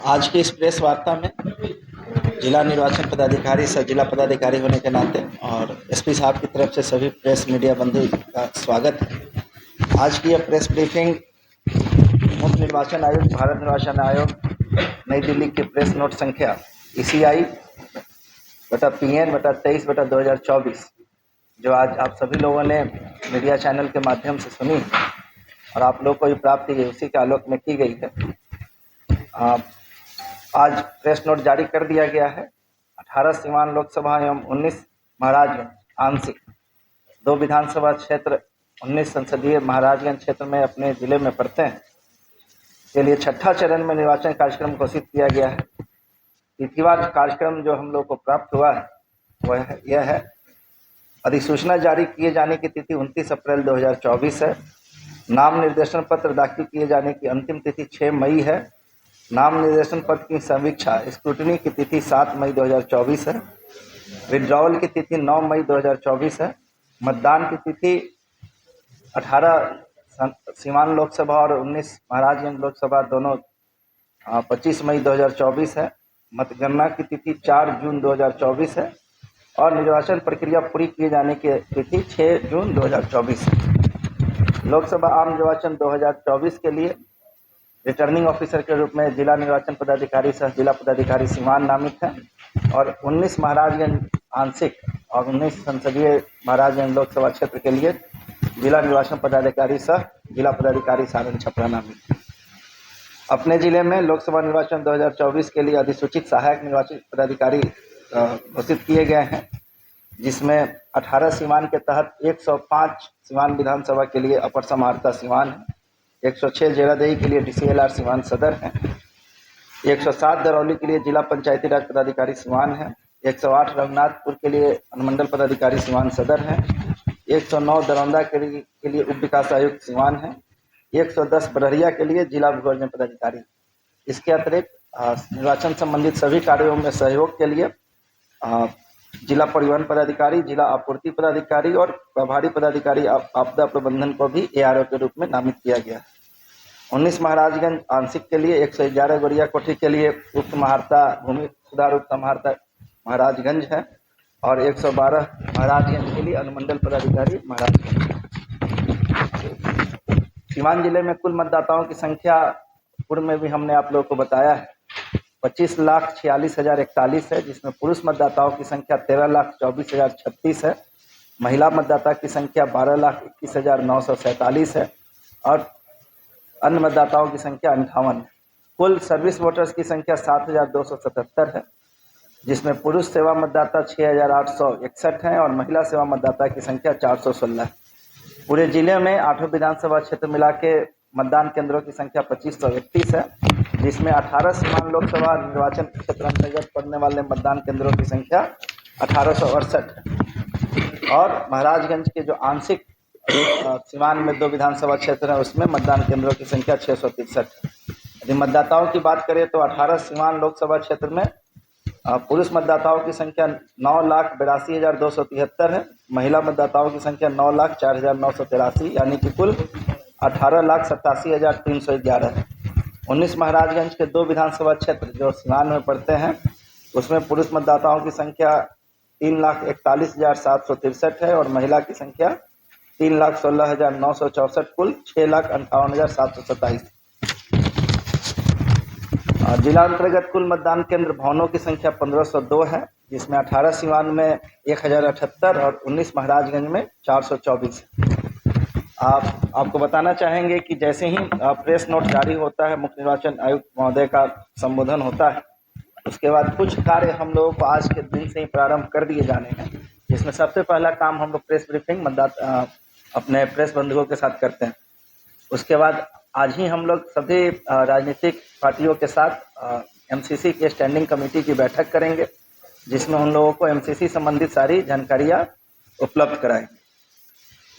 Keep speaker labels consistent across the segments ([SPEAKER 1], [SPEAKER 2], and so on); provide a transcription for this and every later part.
[SPEAKER 1] आज की इस प्रेस वार्ता में जिला निर्वाचन पदाधिकारी सह जिला पदाधिकारी होने के नाते और एसपी साहब की तरफ से सभी प्रेस मीडिया बंधु का स्वागत है। आज की यह प्रेस ब्रीफिंग मुख्य निर्वाचन आयुक्त भारत निर्वाचन आयोग नई दिल्ली की प्रेस नोट संख्या ECI/PN/23/2024 जो आज आप सभी लोगों ने मीडिया चैनल के माध्यम से सुनी और आप लोग को भी प्राप्त की गई, उसी के आलोक में की गई है। आज प्रेस नोट जारी कर दिया गया है। 18 सीवान लोकसभा एवं 19 महाराजगंज आंशिक 2 विधानसभा क्षेत्र 19 संसदीय महाराजगंज क्षेत्र में अपने जिले में पड़ते हैं के लिए छठा चरण में निर्वाचन कार्यक्रम घोषित किया गया है। तिथिवार कार्यक्रम जो हम लोग को प्राप्त हुआ है वह यह है। अधिसूचना जारी किए जाने की तिथि 29 अप्रैल 2024 है। नाम निर्देशन पत्र दाखिल किए जाने की अंतिम तिथि 6 मई है। नाम निर्देशन पत्र की समीक्षा स्क्रूटनी की तिथि 7 मई 2024 है। विड्रॉवल की तिथि 9 मई 2024 है। मतदान की तिथि 18 सीवान लोकसभा और 19 महाराजगंज लोकसभा दोनों 25 मई 2024 है। मतगणना की तिथि 4 जून 2024 है और निर्वाचन प्रक्रिया पूरी किए जाने की तिथि 6 जून 2024 है। लोकसभा आम निर्वाचन 2024 के लिए रिटर्निंग ऑफिसर के रूप में जिला निर्वाचन पदाधिकारी सह जिला पदाधिकारी सीवान नामित है और 19 महाराजगंज आंशिक और 19 संसदीय महाराजगंज लोकसभा क्षेत्र के लिए जिला निर्वाचन पदाधिकारी सह जिला पदाधिकारी सारण छपरा नामित है। अपने जिले में लोकसभा निर्वाचन 2024 के लिए अधिसूचित सहायक निर्वाचन पदाधिकारी घोषित किए गए हैं, जिसमें 18 सीवान के तहत 105 सीवान विधानसभा के लिए अपर समाहर्ता सीवान है, 106 जेरादेई के लिए DCLR सीवान सदर है, 107 दरौली के लिए जिला पंचायती राज पदाधिकारी सीवान है, 108 रघुनाथपुर के लिए अनुमंडल पदाधिकारी सीवान सदर है, 109 दरौंदा के लिए उप विकास आयुक्त सीवान है, 110 बरहरिया के लिए जिला विभाजन पदाधिकारी। इसके अतिरिक्त निर्वाचन संबंधित सभी कार्यों में सहयोग के लिए जिला परिवहन पदाधिकारी, जिला आपूर्ति पदाधिकारी और प्रभारी पदाधिकारी आपदा प्रबंधन को भी ARO के रूप में नामित किया गया है। 19 महाराजगंज आंशिक के लिए 111 गोरिया कोठी के लिए उप महार्ता भूमि सुधार उप महार्ता महाराजगंज है और 112 महाराजगंज के लिए अनुमंडल पदाधिकारी महाराजगंज। सीवान जिले में कुल मतदाताओं की संख्या पूर्व में भी हमने आप लोगों को बताया है 25,46,041 है, जिसमें पुरुष मतदाताओं की संख्या 13,24,036 है, महिला मतदाता की संख्या 12,21,947 है और अन्य मतदाताओं की संख्या 58 है। कुल सर्विस वोटर्स की संख्या 7,277 है, जिसमें पुरुष सेवा मतदाता 6,861 हैं और महिला सेवा मतदाता की संख्या 416 है। पूरे जिले में 8 विधानसभा क्षेत्र मिला के मतदान केंद्रों की संख्या 2531 है, जिसमें 18 सीवान लोकसभा निर्वाचन क्षेत्र अंतर्गत पड़ने वाले मतदान केंद्रों की संख्या 1868 है और महाराजगंज के जो आंशिक सीवान में 2 विधानसभा क्षेत्र है उसमें मतदान केंद्रों की संख्या 663 है। यदि मतदाताओं की बात करें तो 18 सीवान लोकसभा क्षेत्र में पुरुष मतदाताओं की संख्या 9,82,273 है, महिला मतदाताओं की संख्या 9,04,983 यानी कि कुल 18,87,311 है। 19 महाराजगंज के 2 विधानसभा क्षेत्र जो सीवान में पड़ते हैं उसमें पुरुष मतदाताओं की संख्या 3,41,763 है और महिला की संख्या 3,16,964, कुल 6,58,727। जिला अंतर्गत कुल मतदान केंद्र भवनों की संख्या 1502 है, जिसमें 18 सीवान में 1078 और 19 महाराजगंज में 424 है। आपको बताना चाहेंगे कि जैसे ही प्रेस नोट जारी होता है, मुख्य निर्वाचन आयुक्त महोदय का संबोधन होता है, उसके बाद कुछ कार्य हम लोगों को आज के दिन से ही प्रारंभ कर दिए जाने हैं, जिसमें सबसे पहला काम हम लोग प्रेस ब्रीफिंग अपने प्रेस बंधुओं के साथ करते हैं। उसके बाद आज ही हम लोग सभी राजनीतिक पार्टियों के साथ MCC के स्टैंडिंग कमेटी की बैठक करेंगे, जिसमें उन लोगों को MCC संबंधित सारी जानकारियां उपलब्ध कराएंगे।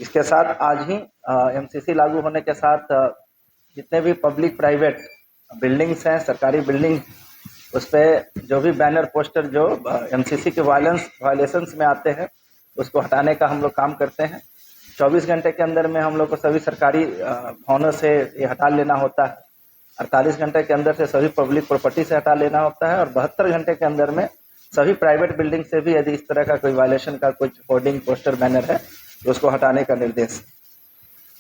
[SPEAKER 1] इसके साथ आज ही MCC लागू होने के साथ जितने भी पब्लिक प्राइवेट बिल्डिंग्स हैं, सरकारी बिल्डिंग, उस पर जो भी बैनर पोस्टर जो MCC के वायलेशंस में आते हैं उसको हटाने का हम लोग काम करते हैं। 24 घंटे के अंदर में हम लोग को सभी सरकारी भवनों से ये हटा लेना होता है 48 घंटे के अंदर से सभी पब्लिक प्रॉपर्टी से हटा लेना होता है और 72 घंटे के अंदर में सभी प्राइवेट बिल्डिंग से भी यदि इस तरह का कोई वायलेशन का कुछ होर्डिंग पोस्टर बैनर है तो उसको हटाने का निर्देश।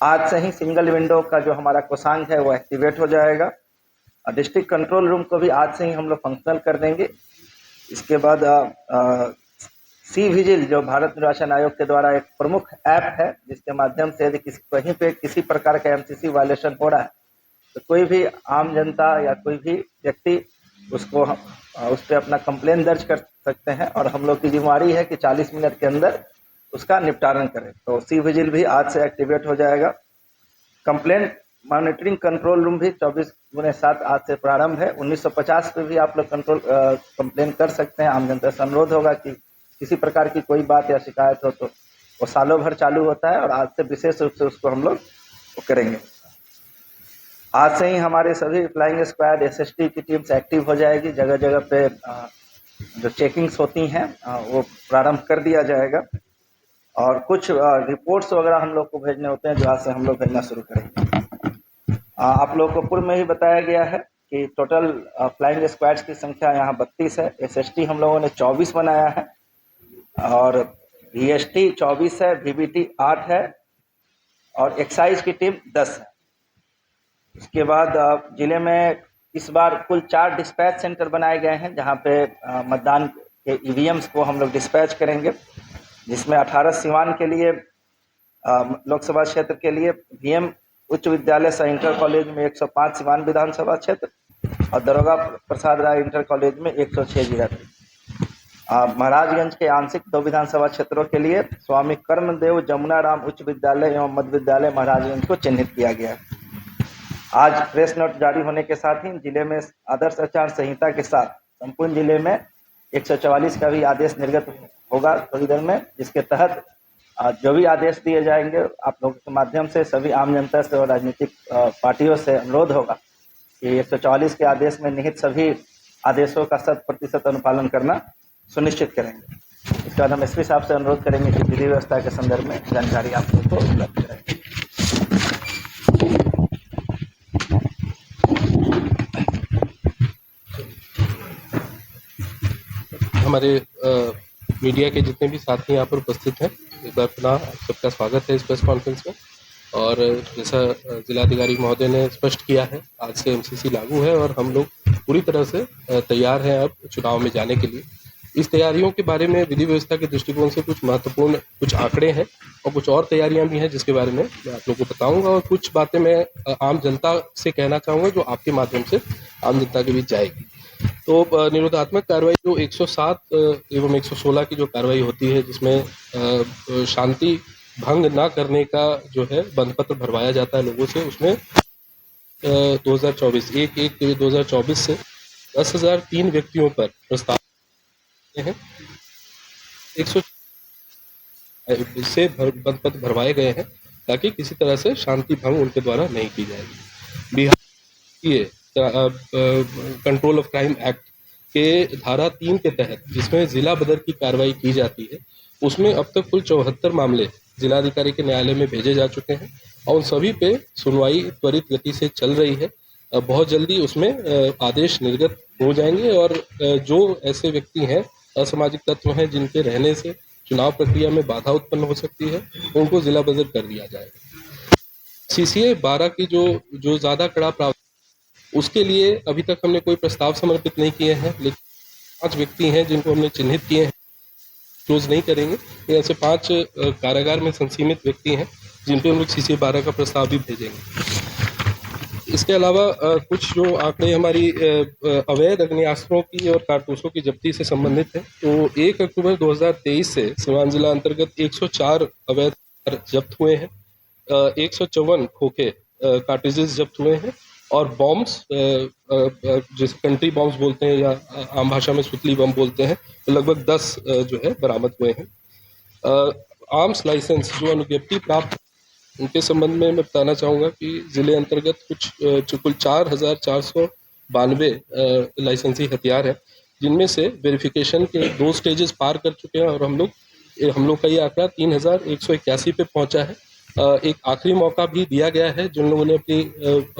[SPEAKER 1] आज से ही सिंगल विंडो का जो हमारा कोषांग है वो एक्टिवेट हो जाएगा। डिस्ट्रिक्ट कंट्रोल रूम को भी आज से ही हम लोग फंक्शनल कर देंगे। इसके बाद सी विजिल जो भारत निर्वाचन आयोग के द्वारा एक प्रमुख ऐप है जिसके माध्यम से यदि कहीं पे किसी प्रकार का एमसीसी वायलेशन हो रहा है तो कोई भी आम जनता या कोई भी व्यक्ति उसको उस पर अपना कंप्लेन दर्ज कर सकते हैं और हम लोग की जिम्मेवारी है कि 40 मिनट के अंदर उसका निपटारण करें। तो सी विजिल भी आज से एक्टिवेट हो जाएगा। कंप्लेंट मॉनिटरिंग कंट्रोल रूम भी 24/7 आज से प्रारंभ है। 1950 पे भी आप लोग कंप्लेन कर सकते हैं। आम जनता से अनुरोध होगा कि किसी प्रकार की कोई बात या शिकायत हो तो वो सालों भर चालू होता है और आज से विशेष रूप से उसको हम लोग करेंगे। आज से ही हमारे सभी फ्लाइंग स्क्वाड एसएसटी की टीम्स एक्टिव हो जाएगी। जगह जगह पे जो चेकिंग्स होती हैं वो प्रारंभ कर दिया जाएगा और कुछ रिपोर्ट्स वगैरह हम लोग को भेजने होते हैं जो आज से हम लोग भेजना शुरू करेंगे। आप लोगों को पूर्व में ही बताया गया है कि टोटल फ्लाइंग स्क्वाड्स की संख्या यहाँ 32 है। एसएसटी हम लोगों ने 24 बनाया है और वीएसटी 24 है, वीबीटी 8 है और एक्साइज की टीम 10 है। उसके बाद जिले में इस बार कुल 4 डिस्पैच सेंटर बनाए गए हैं जहाँ पे मतदान के ईवीएम्स को हम लोग डिस्पैच करेंगे, जिसमें 18 सिवान के लिए लोकसभा क्षेत्र के लिए वीएम उच्च विद्यालय सह इंटर कॉलेज में 105 सिवान विधानसभा क्षेत्र और दरोगा प्रसाद राय इंटर कॉलेज में 106 जिला। महाराजगंज के आंशिक 2 विधानसभा क्षेत्रों के लिए स्वामी कर्मदेव जमुना राम उच्च विद्यालय एवं मध्य विद्यालय महाराजगंज को चिन्हित किया गया है। आज प्रेस नोट जारी होने के साथ ही जिले में आदर्श आचार संहिता के साथ संपूर्ण जिले में 144 का भी आदेश निर्गत होगा थोड़ी देर में, जिसके तहत जो भी आदेश दिए जाएंगे आप लोगों के माध्यम से सभी आम जनता से और राजनीतिक पार्टियों से अनुरोध होगा कि 144 के आदेश में निहित सभी आदेशों का 100% अनुपालन करना सुनिश्चित करेंगे। इसके बाद हम एसपी साहब से अनुरोध करेंगे कि विधि व्यवस्था के संदर्भ में जानकारी आप लोगों को उपलब्ध कराएं।
[SPEAKER 2] हमारे मीडिया के जितने भी साथी यहाँ पर उपस्थित हैं, एक बार पुनः सबका स्वागत है इस प्रेस कॉन्फ्रेंस में। और जैसा जिलाधिकारी महोदय ने स्पष्ट किया है, आज से एमसीसी लागू है और हम लोग पूरी तरह से तैयार हैं अब चुनाव में जाने के लिए। इस तैयारियों के बारे में विधि व्यवस्था के दृष्टिकोण से कुछ महत्वपूर्ण कुछ आंकड़े हैं और कुछ और तैयारियां भी हैं जिसके बारे में मैं आप लोगों को बताऊंगा और कुछ बातें मैं आम जनता से कहना चाहूँगा जो आपके माध्यम से आम जनता के बीच जाएगी। तो निरोधात्मक कार्रवाई जो 107 एवं 116 की जो कार्रवाई होती है, जिसमें शांति भंग ना करने का जो है बंद पत्र भरवाया जाता है लोगों से, उसमें 2024 से 10,003 व्यक्तियों पर प्रस्ताव हैं। 100 से बंद पत्र भरवाए गए हैं ताकि किसी तरह से शांति भंग उनके द्वारा नहीं की जाएगी। बिहार ये कंट्रोल ऑफ क्राइम एक्ट के धारा 3 के तहत जिसमें जिला बदर की कार्रवाई की जाती है, उसमें अब तक कुल 74 मामले जिलाधिकारी के न्यायालय में भेजे जा चुके हैं और उन सभी पे सुनवाई त्वरित गति से चल रही है। बहुत जल्दी उसमें आदेश निर्गत हो जाएंगे और जो ऐसे व्यक्ति हैं, असामाजिक तत्व हैं, जिनके रहने से चुनाव प्रक्रिया में बाधा उत्पन्न हो सकती है, उनको जिला बदर कर दिया जाएगा। सीसीए 12 की जो ज्यादा कड़ा प्रावधान, उसके लिए अभी तक हमने कोई प्रस्ताव समर्पित नहीं किए हैं, लेकिन 5 व्यक्ति हैं जिनको हमने चिन्हित किए हैं, क्लोज नहीं करेंगे। ऐसे 5 कारागार में संसीमित व्यक्ति हैं जिन पर हम लोग सीसीए 12 का प्रस्ताव भी भेजेंगे। इसके अलावा कुछ जो आंकड़े हमारी अवैध अग्नियास्त्रों की और कारतूसों की जब्ती से संबंधित है, तो 1 अक्टूबर 2023 से सीवान जिला अंतर्गत 104 अवैध जब्त हुए हैं, 154 खोखे कार्ट्रिजेस जब्त हुए हैं और बॉम्ब्स जिसे कंट्री बॉम्ब्स बोलते हैं या आम भाषा में सुतली बम बोलते हैं, तो लगभग 10 जो है बरामद हुए हैं। आर्म्स लाइसेंस जो अनुज्ञप्ति प्राप्त, उनके संबंध में मैं बताना चाहूँगा कि जिले अंतर्गत कुल 4,492 लाइसेंसी हथियार है, जिनमें से वेरिफिकेशन के 2 स्टेजेस पार कर चुके हैं और हम लोग का ये आंकड़ा 3,181 पे पहुंचा है एक आखिरी मौका भी दिया गया है। जिन लोगों ने अपनी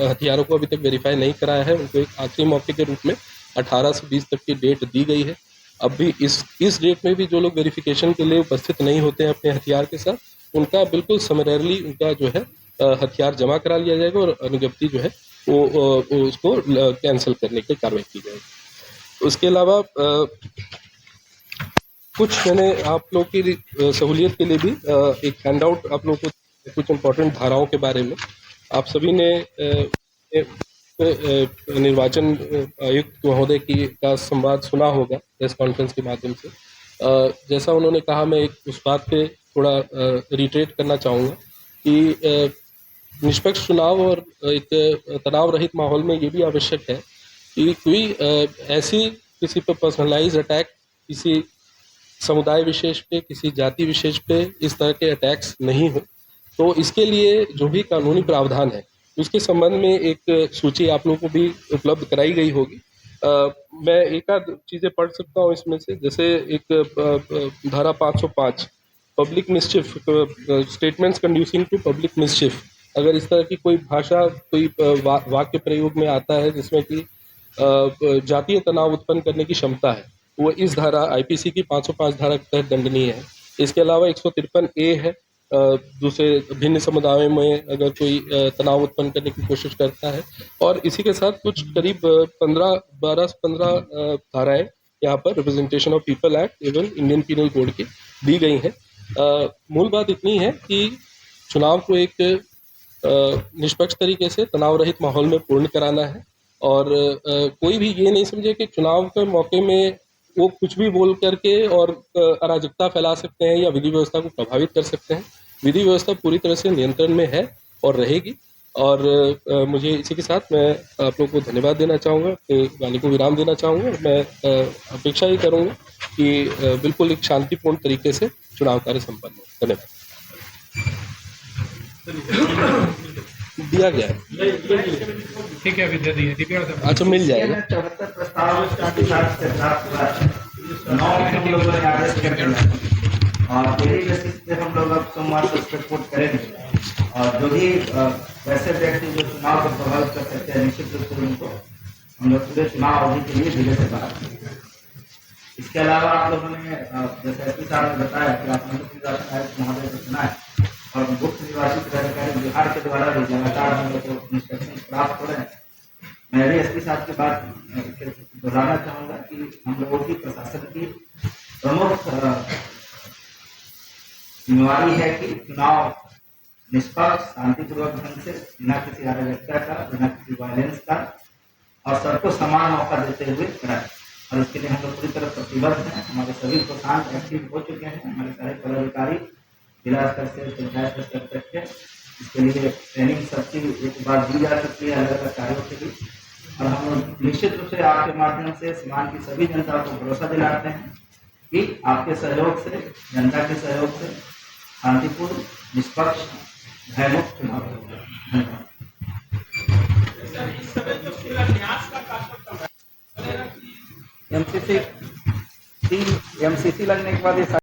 [SPEAKER 2] हथियारों को अभी तक वेरीफाई नहीं कराया है उनको एक आखिरी मौके के रूप में 18 से 20 तक की डेट दी गई है। अब भी इस डेट में भी जो लोग वेरिफिकेशन के लिए उपस्थित नहीं होते हैं अपने हथियार के साथ, उनका बिल्कुल समरेरली उनका जो है हथियार जमा करा लिया जाएगा और अनुज्ञप्ति जो है वो उसको कैंसिल करने की कार्रवाई की जाएगी। उसके अलावा कुछ मैंने आप लोग की सहूलियत के लिए भी एक हैंडआउट आप लोगों को कुछ इम्पोर्टेंट धाराओं के बारे में आप सभी ने निर्वाचन आयुक्त महोदय की का संवाद सुना होगा प्रेस कॉन्फ्रेंस के माध्यम से। जैसा उन्होंने कहा, मैं उस बात पे थोड़ा रिट्रेट करना चाहूँगा कि निष्पक्ष चुनाव और एक तनाव रहित माहौल में ये भी आवश्यक है कि कोई ऐसी किसी पर पर्सनलाइज अटैक, किसी समुदाय विशेष पे, किसी जाति विशेष पे इस तरह के अटैक्स नहीं हो। तो इसके लिए जो भी कानूनी प्रावधान है उसके संबंध में एक सूची आप लोगों को भी उपलब्ध कराई गई होगी। मैं एक आध चीज़ें पढ़ सकता हूँ इसमें से, जैसे एक धारा 505 public mischief, statements conducing to public mischief, अगर इस तरह की कोई भाषा, कोई वाक्य प्रयोग में आता है जिसमें कि जातीय तनाव उत्पन्न करने की क्षमता है, वो इस धारा आईपीसी की 505 धारा के तहत दंडनीय है। इसके अलावा 153A है, दूसरे भिन्न समुदायों में अगर कोई तनाव उत्पन्न करने की कोशिश करता है, और इसी के साथ कुछ करीब 12 से 15 धाराएं यहाँ पर रिप्रेजेंटेशन ऑफ पीपल एक्ट एवं इंडियन पीनल कोड की दी गई हैं। मूल बात इतनी है कि चुनाव को एक निष्पक्ष तरीके से तनाव रहित माहौल में पूर्ण कराना है, और कोई भी ये नहीं समझे कि चुनाव के मौके में वो कुछ भी बोल करके और अराजकता फैला सकते हैं या विधि व्यवस्था को प्रभावित कर सकते हैं। विधि व्यवस्था पूरी तरह से नियंत्रण में है और रहेगी। और मुझे इसी के साथ मैं आप लोगों को धन्यवाद देना चाहूँगा, अपनी वाणी को विराम देना चाहूँगा। मैं अपेक्षा ही करूँगा कि बिल्कुल एक शांतिपूर्ण तरीके से चुनाव कार्य संपन्न हो। धन्यवाद। दिया गया है,
[SPEAKER 3] ठीक है, विद्या दी है।
[SPEAKER 2] अच्छा, मिल जाएगा।
[SPEAKER 1] 74 प्रस्ताव हम लोगों ने आदेश कर दिया और डेली बेसिस पे हम लोग अब सोमवार को रिपोर्ट करेंगे, और जो भी वैसे व्यक्ति जो चुनाव को प्रभावित कर सकते हैं निश्चित रूप से उनको हम लोग पूरे चुनाव अवधि के लिए जिले से बाहर करेंगे। इसके अलावा आप लोगों ने जैसे एसपी साहब ने बताया कि आपने निर्वाचन आयुक्त महोदय को सुना है और मुख्य निर्वाचित अधिकारी बिहार के द्वारा भी लगातार हम लोग को इंस्ट्रक्शन प्राप्त हो रहे हैं। मैं भी एसपी साहब की बात दोहराना चाहूँगा कि हम लोगों की प्रशासन की प्रमुख जिम्मेवारी है कि चुनाव निष्पक्ष शांतिपूर्वक ढंग से, बिना किसी अराजकता का, बिना किसी वायलेंस का, और सबको समान मौका देते हुए कराएं। और इसके लिए हम लोग पूरी तरह प्रतिबद्ध हैं। हमारे सभी प्रशांत एक्टिव हो चुके हैं, हमारे सारे पदाधिकारी जिला स्तर से पंचायत स्तर तक के। इसके लिए ट्रेनिंग सबकी एक बार दी जा चुकी है अलग अलग कार्यों के लिए, और हम लोग निश्चित रूप से आपके माध्यम से सीमांत की सभी जनता को भरोसा दिलाते हैं कि आपके सहयोग से, जनता के सहयोग से शांतिपूर्ण, निष्पक्ष, भयमुक्त चुनाव होगा। धन्यवाद। एमसीसी लगने के बाद